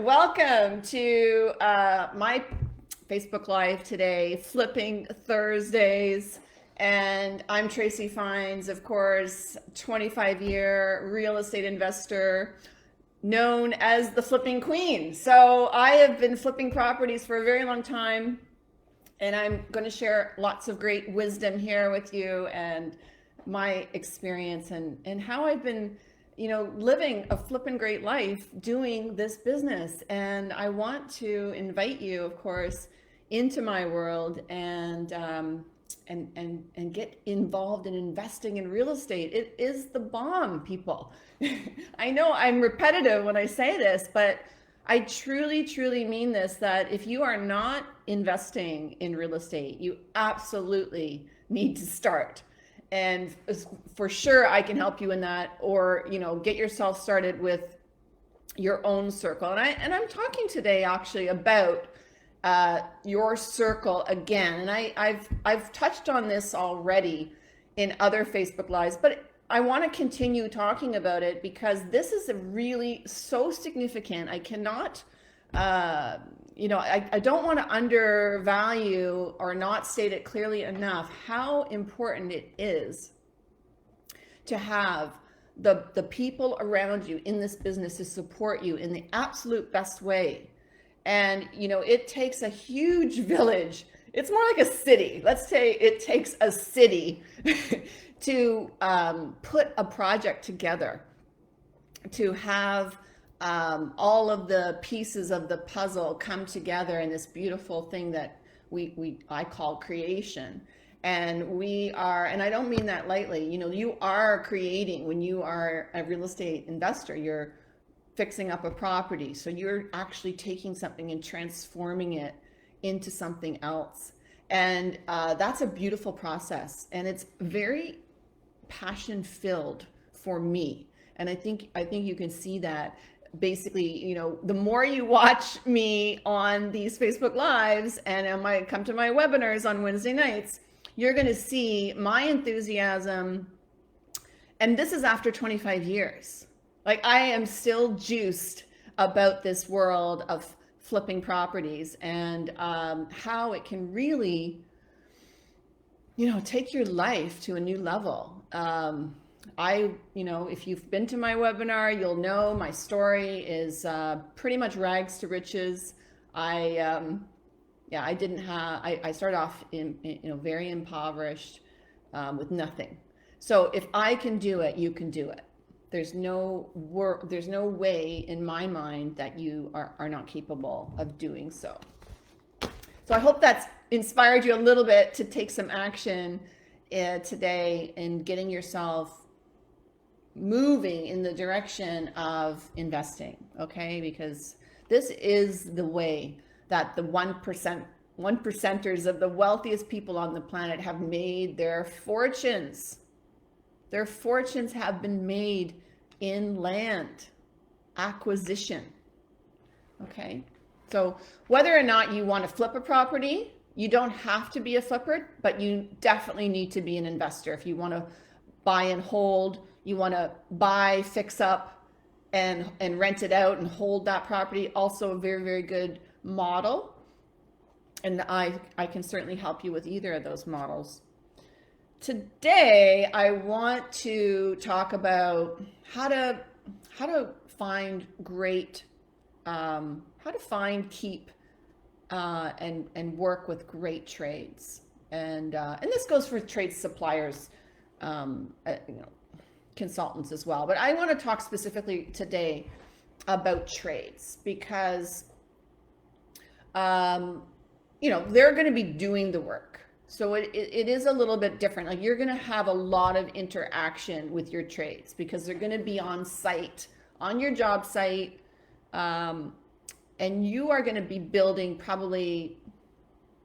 Welcome to my Facebook Live today, Flipping Thursdays. And I'm Tracy Fines, of course, 25-year real estate investor known as the Flipping Queen. So I have been flipping properties for a very long time, and I'm going to share lots of great wisdom here with you and my experience and how I've been living a flippin' great life doing this business. And I want to invite you, of course, into my world and get involved in investing in real estate. It is the bomb, people. I know I'm repetitive when I say this, but I truly, truly mean this, that if you are not investing in real estate, you absolutely need to start. And for sure, I can help you in that, or get yourself started with your own circle. And I'm talking today actually about your circle again. And I've touched on this already in other Facebook Lives, but I want to continue talking about it because this is really so significant. I cannot. I don't want to undervalue or not state it clearly enough how important it is to have the people around you in this business to support you in the absolute best way. And, it takes a huge village. It's more like a city. Let's say it takes a city to put a project together, to have all of the pieces of the puzzle come together in this beautiful thing that I call creation. And we are, and I don't mean that lightly, you are creating when you are a real estate investor. You're fixing up a property. So you're actually taking something and transforming it into something else. And that's a beautiful process. And it's very passion filled for me. And I think you can see that. Basically, the more you watch me on these Facebook Lives and come to my webinars on Wednesday nights, you're going to see my enthusiasm. And this is after 25 years. Like, I am still juiced about this world of flipping properties and how it can really, take your life to a new level. If you've been to my webinar, you'll know my story is pretty much rags to riches. I started off very impoverished with nothing. So if I can do it, you can do it. There's no way in my mind that you are not capable of doing so. So I hope that's inspired you a little bit to take some action today in getting yourself moving in the direction of investing, okay? Because this is the way that the 1%ers of the wealthiest people on the planet have made their fortunes. Their fortunes have been made in land acquisition, okay? So whether or not you want to flip a property, you don't have to be a flipper, but you definitely need to be an investor. If you want to buy and hold, you want to buy, fix up, and rent it out and hold that property, also a very, very good model. And I can certainly help you with either of those models. Today, I want to talk about how to find great, keep, and work with great trades. And this goes for trade suppliers, consultants as well. But I want to talk specifically today about trades because, they're going to be doing the work. So it is a little bit different. Like, you're going to have a lot of interaction with your trades because they're going to be on site, on your job site. And you are going to be building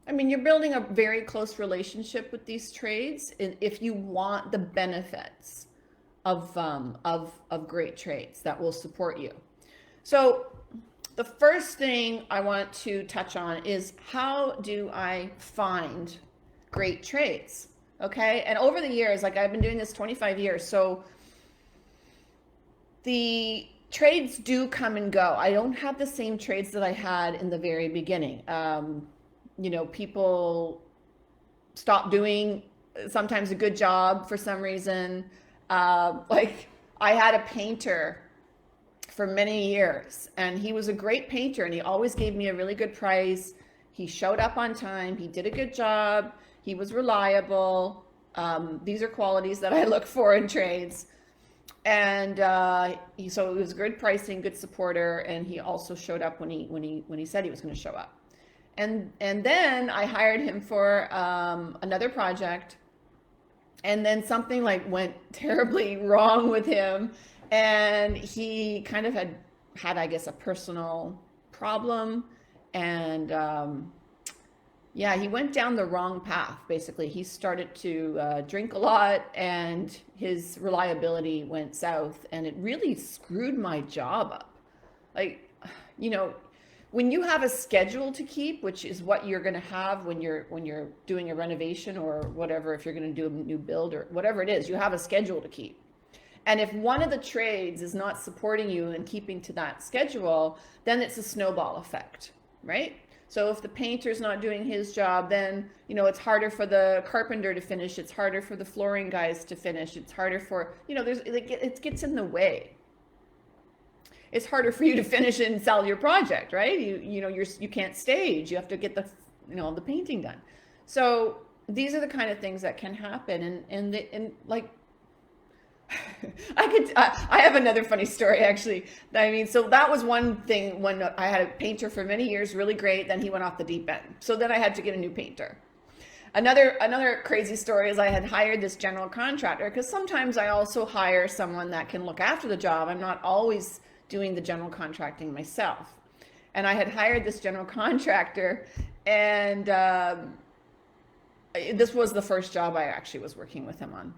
you're building a very close relationship with these trades if you want the benefits of great trades that will support you. So the first thing I want to touch on is, how do I find great trades? Okay. And over the years, like, I've been doing this 25 years. So the trades do come and go. I don't have the same trades that I had in the very beginning. People stop doing sometimes a good job for some reason. Like I had a painter for many years, and he was a great painter, and he always gave me a really good price. He showed up on time. He did a good job. He was reliable. These are qualities that I look for in trades. And so it was good pricing, good supporter, and he also showed up when he said he was going to show up. And then I hired him for another project, and then something like went terribly wrong with him, and he kind of had I guess a personal problem, and yeah, he went down the wrong path. Basically, he started to drink a lot, and his reliability went south, and it really screwed my job up. Like, when you have a schedule to keep, which is what you're going to have when you're doing a renovation or whatever, if you're going to do a new build or whatever it is, you have a schedule to keep. And if one of the trades is not supporting you and keeping to that schedule, then it's a snowball effect, right? So if the painter's not doing his job, then, it's harder for the carpenter to finish. It's harder for the flooring guys to finish. It's harder for, it gets in the way. It's harder for you to finish and sell your project, right? You can't stage. You have to get the painting done. So these are the kind of things that can happen. And like, I have another funny story, actually. So that was one thing when I had a painter for many years, really great. Then he went off the deep end. So then I had to get a new painter. Another crazy story is I had hired this general contractor, because sometimes I also hire someone that can look after the job. I'm not always doing the general contracting myself. And I had hired this general contractor, and this was the first job I actually was working with him on.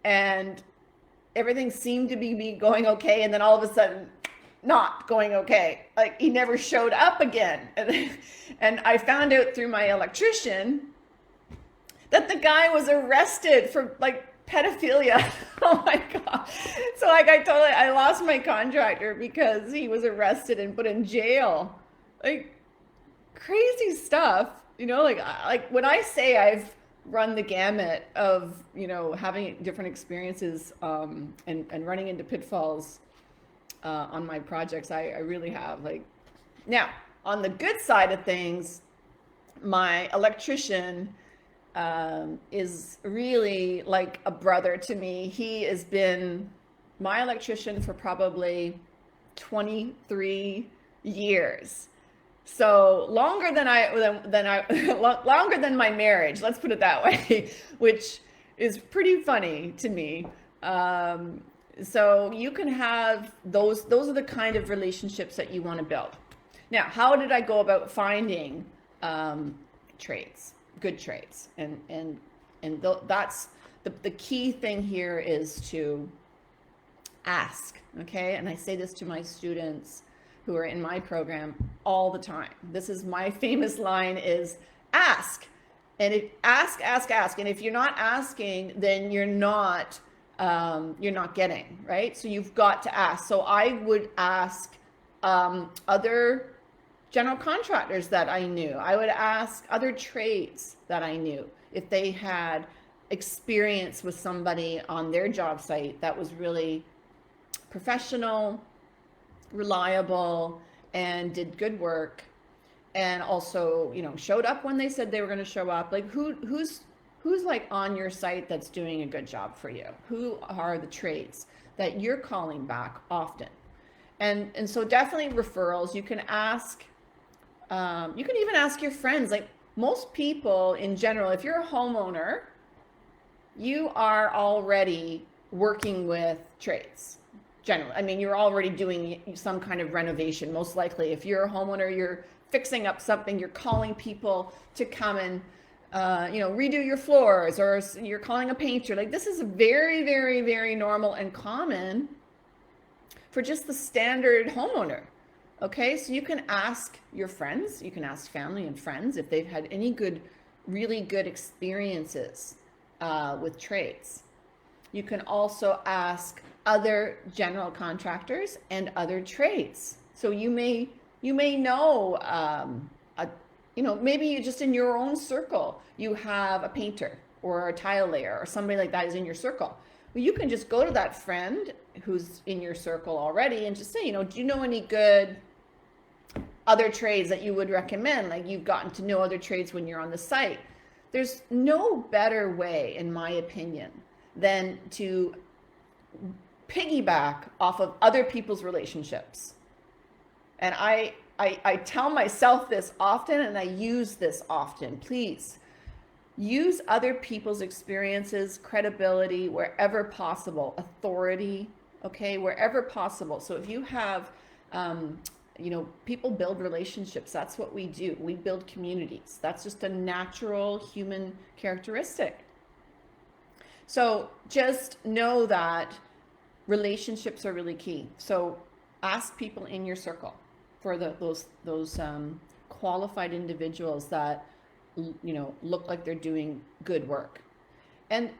And everything seemed to be going okay, and then all of a sudden not going okay. Like, he never showed up again. And I found out through my electrician that the guy was arrested for like pedophilia. Oh my God. So like I lost my contractor because he was arrested and put in jail. Like, crazy stuff, like when I say I've run the gamut of, having different experiences and running into pitfalls on my projects, I really have. Like, now, on the good side of things, my electrician is really like a brother to me. He has been my electrician for probably 23 years. So longer than longer than my marriage, let's put it that way, which is pretty funny to me. So you can have those are the kind of relationships that you want to build. Now, how did I go about finding trades, good trades? That's the key thing here, is to ask, okay? And I say this to my students who are in my program all the time. This is my famous line, is ask. And ask. And if you're not asking, then you're not getting, right? So you've got to ask. So I would ask other general contractors that I knew. I would ask other trades that I knew if they had experience with somebody on their job site that was really professional, reliable, and did good work, and also showed up when they said they were going to show up. Like, who's like on your site that's doing a good job for you? Who are the trades that you're calling back often? And so definitely referrals. You can ask, you can even ask your friends. Like, most people in general, if you're a homeowner, you are already working with trades. Generally, you're already doing some kind of renovation. Most likely, if you're a homeowner, you're fixing up something, you're calling people to come and redo your floors, or you're calling a painter. Like, this is very, very, very normal and common for just the standard homeowner. Okay, so you can ask your friends, you can ask family and friends if they've had any really good experiences with trades. You can also ask other general contractors and other trades. So you may know, maybe you just in your own circle, you have a painter or a tile layer or somebody like that is in your circle. Well, you can just go to that friend who's in your circle already and just say, do you know any good other trades that you would recommend? Like, you've gotten to know other trades when you're on the site. There's no better way, in my opinion, than to piggyback off of other people's relationships. And I tell myself this often, and I use this often. Please use other people's experiences, credibility, wherever possible, authority, okay, wherever possible. So if you have, people build relationships. That's what we do. We build communities. That's just a natural human characteristic. So just know that relationships are really key. So ask people in your circle for those qualified individuals that look like they're doing good work. And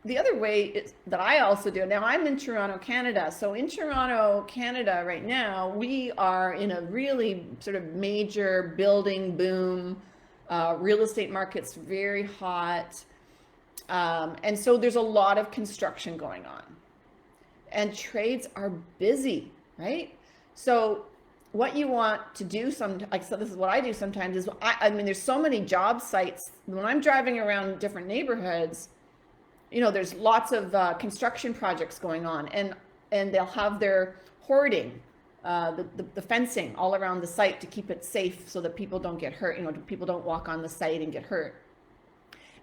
the other way that I also do, now I'm in Toronto, Canada. So in Toronto, Canada right now, we are in a really sort of major building boom. Real estate market's very hot. And so there's a lot of construction going on. And trades are busy, right? So what you want to do so this is what I do sometimes is, there's so many job sites. When I'm driving around different neighborhoods, there's lots of construction projects going on, and they'll have their hoarding, the fencing all around the site to keep it safe so that people don't get hurt, people don't walk on the site and get hurt.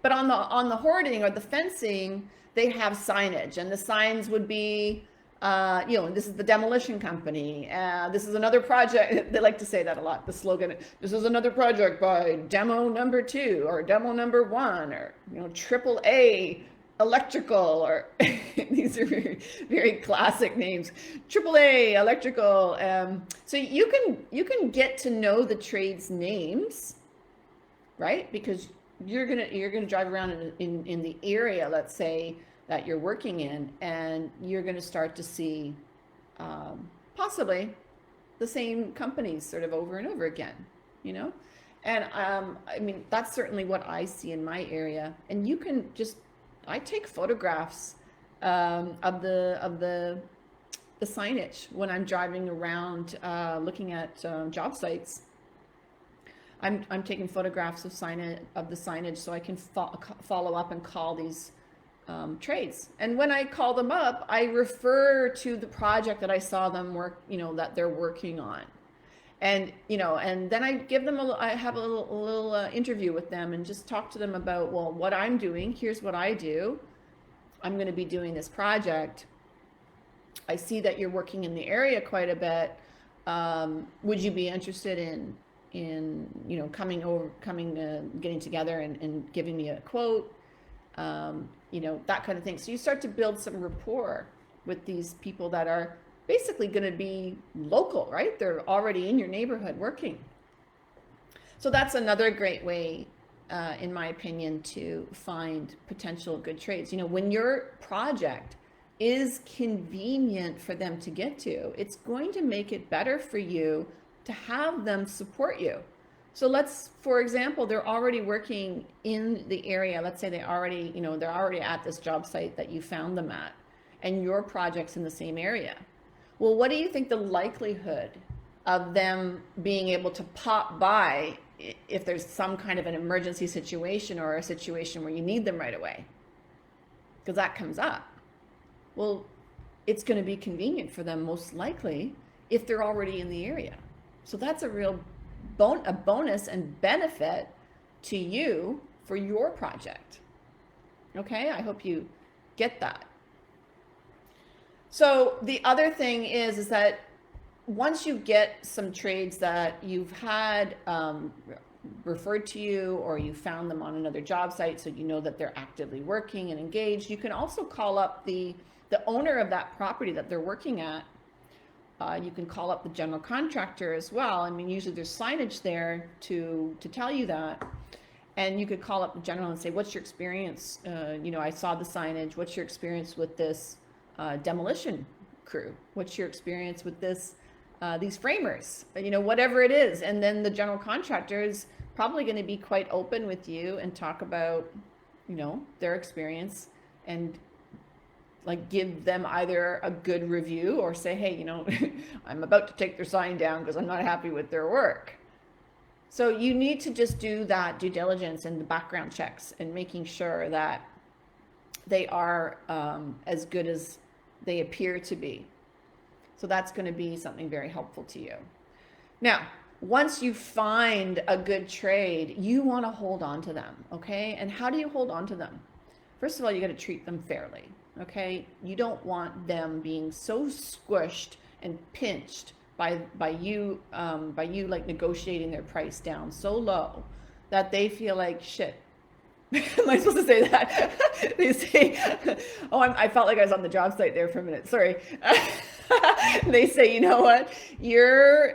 But on the hoarding or the fencing, they have signage, and the signs would be, this is the demolition company. This is another project. They like to say that a lot. The slogan, this is another project by demo number 2 or demo number 1 or, AAA electrical, or these are very, very classic names. AAA electrical. So you can get to know the trades names, right? Because you're gonna drive around in the area, let's say, that you're working in, and you're going to start to see possibly the same companies sort of over and over again, and that's certainly what I see in my area. And you can I take photographs of the signage when I'm driving around looking at job sites. I'm taking photographs of the signage so I can follow up and call these trades. And when I call them up, I refer to the project that I saw them work, that they're working on. And, and then I give them I have a little interview with them and just talk to them about, well, what I'm doing. Here's what I do. I'm going to be doing this project. I see that you're working in the area quite a bit. Would you be interested in getting together and giving me a quote? That kind of thing. So you start to build some rapport with these people that are basically going to be local, right? They're already in your neighborhood working. So that's another great way, in my opinion, to find potential good trades. When your project is convenient for them to get to, it's going to make it better for you to have them support you. So for example, they're already working in the area. Let's say they're already at this job site that you found them at, and your project's in the same area. Well, what do you think the likelihood of them being able to pop by if there's some kind of an emergency situation or a situation where you need them right away? Because that comes up. Well, it's going to be convenient for them most likely if they're already in the area. So that's a real bonus and benefit to you for your project. Okay, I hope you get that. So the other thing is that once you get some trades that you've had referred to you, or you found them on another job site, so you know that they're actively working and engaged, you can also call up the owner of that property that they're working at. You can call up the general contractor as well. Usually there's signage there to tell you that. And you could call up the general and say, what's your experience? I saw the signage. What's your experience with this demolition crew? What's your experience with this, these framers? You know, whatever it is. And then the general contractor is probably going to be quite open with you and talk about, you know, their experience, and like give them either a good review or say, hey, you know, I'm about to take their sign down because I'm not happy with their work. So you need to just do that due diligence and the background checks and making sure that they are as good as they appear to be. So that's going to be something very helpful to you. Now, once you find a good trade, you want to hold on to them, okay? And how do you hold on to them? First of all, you got to treat them fairly, okay? You don't want them being so squished and pinched by you like negotiating their price down so low that they feel like shit. Am I supposed to say that? They say, oh, I felt like I was on the job site there for a minute. Sorry. They say, you know what? You're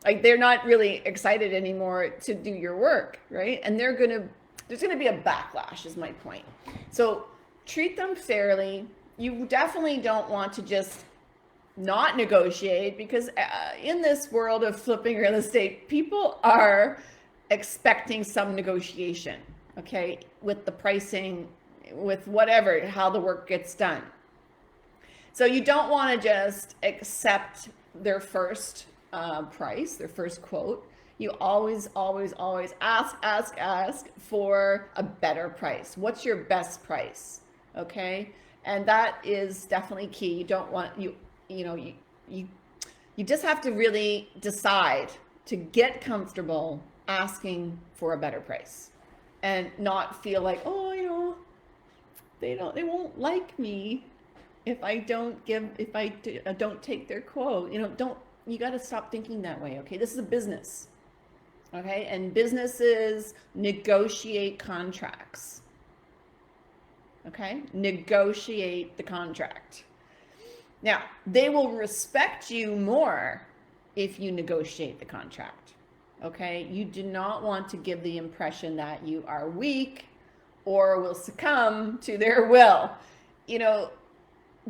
like, they're not really excited anymore to do your work, right? And there's gonna be a backlash, is my point. So treat them fairly. You definitely don't want to just not negotiate, because in this world of flipping real estate, people are expecting some negotiation, okay, with the pricing, with whatever, how the work gets done. So you don't want to just accept their first price, their first quote. You always ask for a better price. What's your best price? Okay. And that is definitely key. You don't want, you just have to really decide to get comfortable asking for a better price and not feel like, oh, you know, they won't like me if I don't take their quote. You got to stop thinking that way. Okay. This is a business. Okay. And businesses negotiate contracts. Okay. Negotiate the contract. Now, they will respect you more if you negotiate the contract. Okay. You do not want to give the impression that you are weak or will succumb to their will,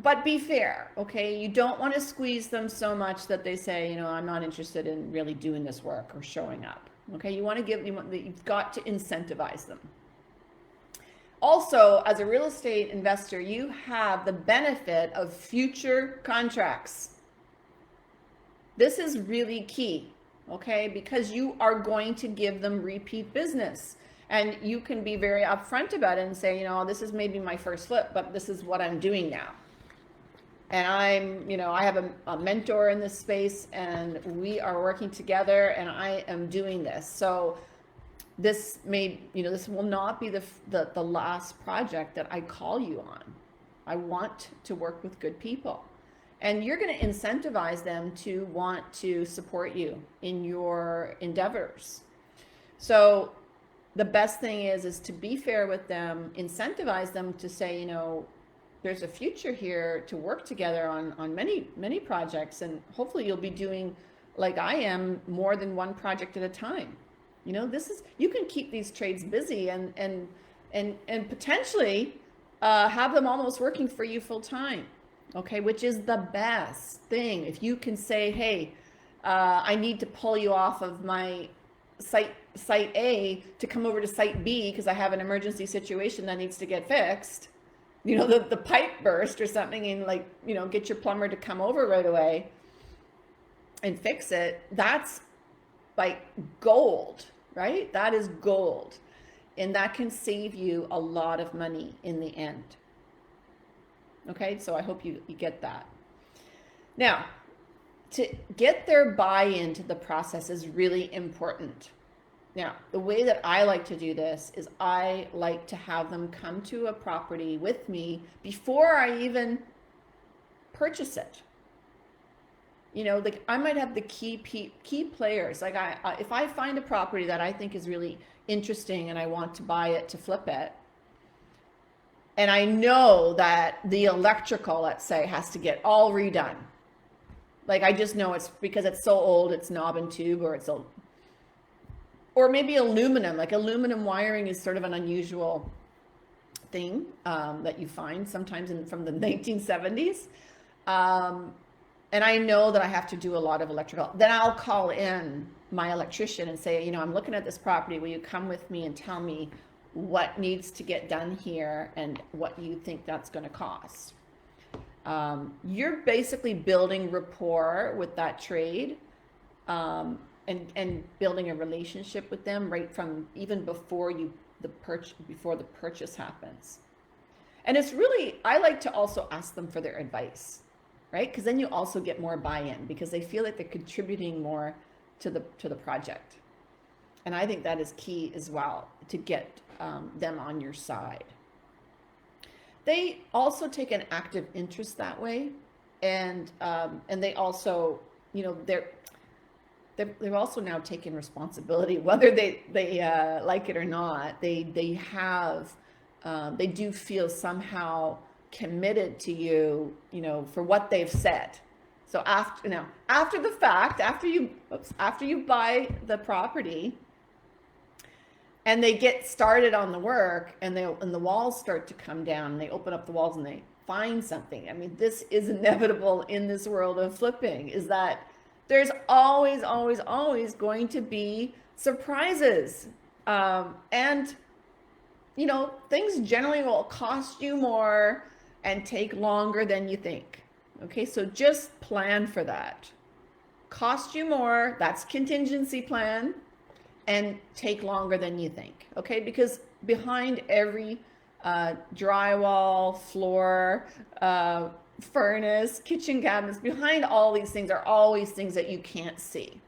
but be fair. Okay. You don't want to squeeze them so much that they say, I'm not interested in really doing this work or showing up. Okay. You've got to incentivize them. Also, as a real estate investor, you have the benefit of future contracts. This is really key, okay? Because you are going to give them repeat business. And you can be very upfront about it and say, this is maybe my first flip, but this is what I'm doing now. And I have a mentor in this space, and we are working together, and I am doing this. So this will not be the last project that I call you on. I want to work with good people, and you're going to incentivize them to want to support you in your endeavors. So the best thing is to be fair with them, incentivize them to say, there's a future here to work together on many, many projects, and hopefully you'll be doing, like I am, more than one project at a time. You can keep these trades busy and potentially have them almost working for you full time. Okay. Which is the best thing. If you can say, hey, I need to pull you off of my site A to come over to site B because I have an emergency situation that needs to get fixed, the pipe burst or something, and get your plumber to come over right away and fix it. That's like gold. Right? That is gold. And that can save you a lot of money in the end. Okay, so I hope you get that. Now, to get their buy-in to the process is really important. Now, the way that I like to do this is I like to have them come to a property with me before I even purchase it. I might have the key players. Like if I find a property that I think is really interesting and I want to buy it to flip it, and I know that the electrical, let's say, has to get all redone. Like I just know it's because it's so old, it's knob and tube, or maybe aluminum. Like aluminum wiring is sort of an unusual thing that you find sometimes from the 1970s. And I know that I have to do a lot of electrical. Then I'll call in my electrician and say, I'm looking at this property. Will you come with me and tell me what needs to get done here and what you think that's going to cost? You're basically building rapport with that trade, and building a relationship with them right from even before the purchase happens. And it's really, I like to also ask them for their advice, right? Because then you also get more buy-in because they feel like they're contributing more to the project. And I think that is key as well to get them on your side. They also take an active interest that way, and they also, they're also now taking responsibility, whether they like it or not. They do feel somehow committed to you, for what they've said. So after the fact, after you buy the property, and they get started on the work, and the walls start to come down, and they open up the walls and they find something. I mean, this is inevitable in this world of flipping, is that there's always, always, always going to be surprises. And things generally will cost you more and take longer than you think. Okay, so just plan for that. Cost you more, that's contingency plan, and take longer than you think. Okay, because behind every drywall, floor, furnace, kitchen cabinets, behind all these things are always things that you can't see.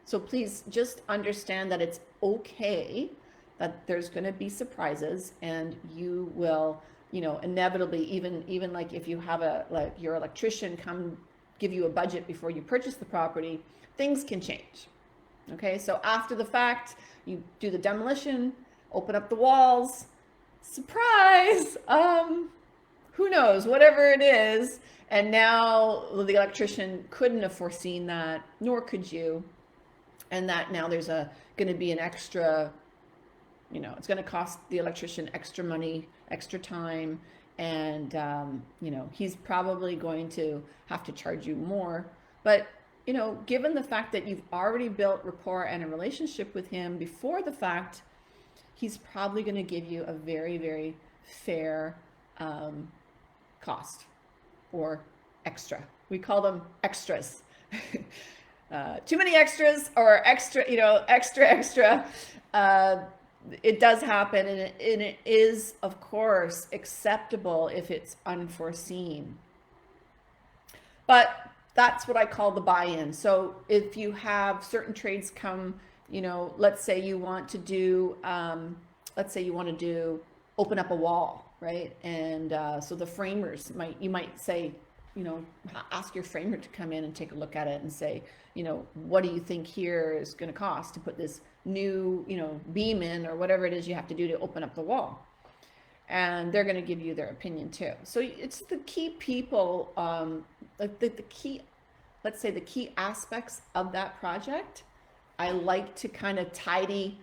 So please just understand that it's okay that there's going to be surprises, and you will, inevitably, even like if you have your electrician come give you a budget before you purchase the property, things can change. Okay, so after the fact, you do the demolition, open up the walls, surprise, who knows, whatever it is, and now the electrician couldn't have foreseen that, nor could you, and that now there's going to be an extra, it's going to cost the electrician extra money, extra time, and he's probably going to have to charge you more. But given the fact that you've already built rapport and a relationship with him before the fact, he's probably going to give you a very, very fair cost or extra. We call them extras. Too many extras or extra, extra. It does happen, and it is, of course, acceptable if it's unforeseen. But that's what I call the buy-in. So if you have certain trades come, let's say you want to do, open up a wall, right? And so the framers you might say, ask your framer to come in and take a look at it and say, what do you think here is going to cost to put this new, beam in, or whatever it is you have to do to open up the wall. And they're going to give you their opinion too. So it's the key people, the key, let's say the key aspects of that project, I like to kind of tidy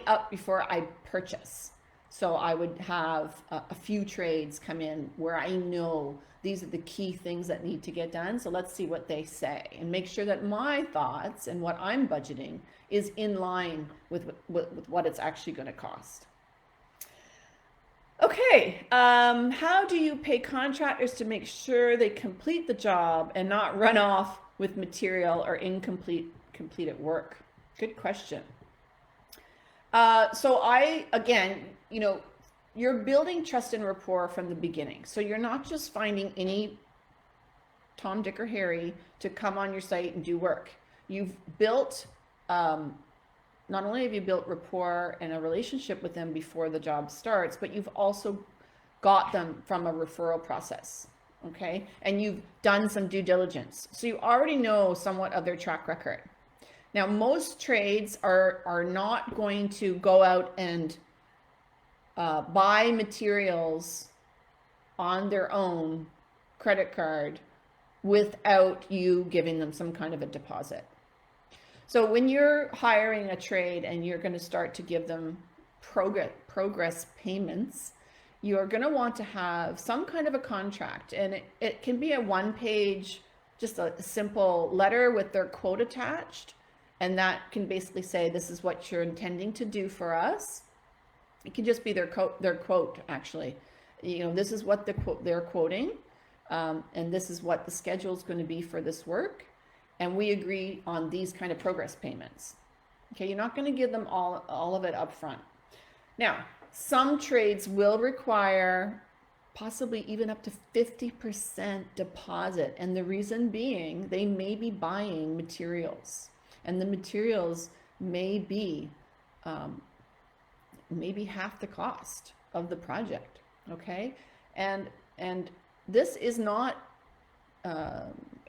up before I purchase. So I would have a few trades come in where I know these are the key things that need to get done. So let's see what they say and make sure that my thoughts and what I'm budgeting is in line with what it's actually going to cost. Okay, how do you pay contractors to make sure they complete the job and not run off with material or completed work? Good question. So again, you're building trust and rapport from the beginning. So you're not just finding any Tom, Dick, or Harry to come on your site and do work. You've built, not only have you built rapport and a relationship with them before the job starts, but you've also got them from a referral process, okay? And you've done some due diligence. So you already know somewhat of their track record. Now, most trades are not going to go out and buy materials on their own credit card without you giving them some kind of a deposit. So when you're hiring a trade and you're going to start to give them progress payments, you're going to want to have some kind of a contract, and it can be a one-page, just a simple letter with their quote attached, and that can basically say this is what you're intending to do for us. It can just be their quote actually. This is what they're quoting, and this is what the schedule is going to be for this work, and we agree on these kind of progress payments. Okay, you're not going to give them all of it up front. Now, some trades will require possibly even up to 50% deposit, and the reason being they may be buying materials, and the materials may be maybe half the cost of the project. Okay, and this is not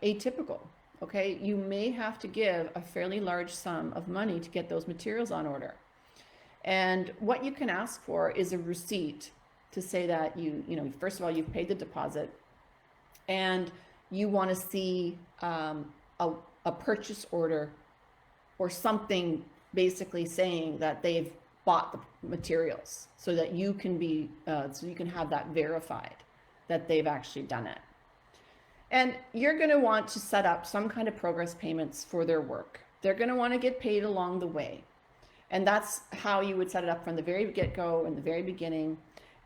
atypical. Okay, you may have to give a fairly large sum of money to get those materials on order. And what you can ask for is a receipt to say that first of all, you've paid the deposit, and you want to see a purchase order or something basically saying that they've bought the materials, so that you can have that verified that they've actually done it. And you're going to want to set up some kind of progress payments for their work. They're going to want to get paid along the way. And that's how you would set it up from the very get-go in the very beginning.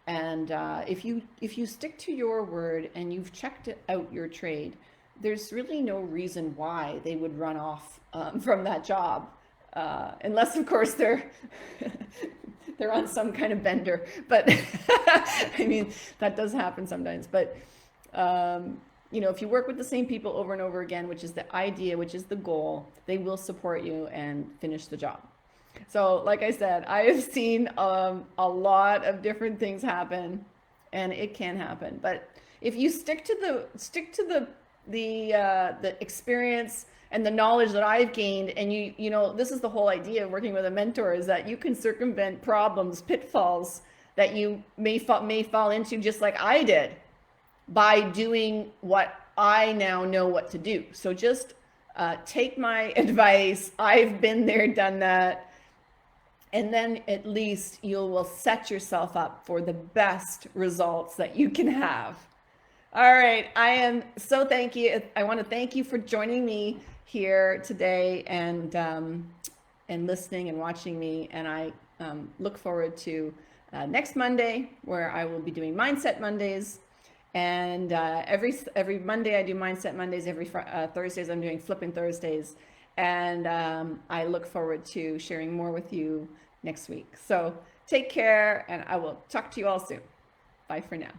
And if you stick to your word and you've checked out your trade, there's really no reason why they would run off from that job, unless of course they're on some kind of bender. But I mean, that does happen sometimes. But if you work with the same people over and over again, which is the idea, which is the goal, they will support you and finish the job. So like I said, I have seen a lot of different things happen, and it can happen. But if you stick to the experience and the knowledge that I've gained, and this is the whole idea of working with a mentor, is that you can circumvent problems, pitfalls that you may fall into, just like I did, by doing what I now know what to do. So just take my advice. I've been there, done that. And then at least you will set yourself up for the best results that you can have. All right. I want to thank you for joining me here today and listening and watching me. And I look forward to next Monday, where I will be doing Mindset Mondays. And every Monday I do Mindset Mondays. Every Thursdays I'm doing Flipping Thursdays. And I look forward to sharing more with you next week. So take care, and I will talk to you all soon. Bye for now.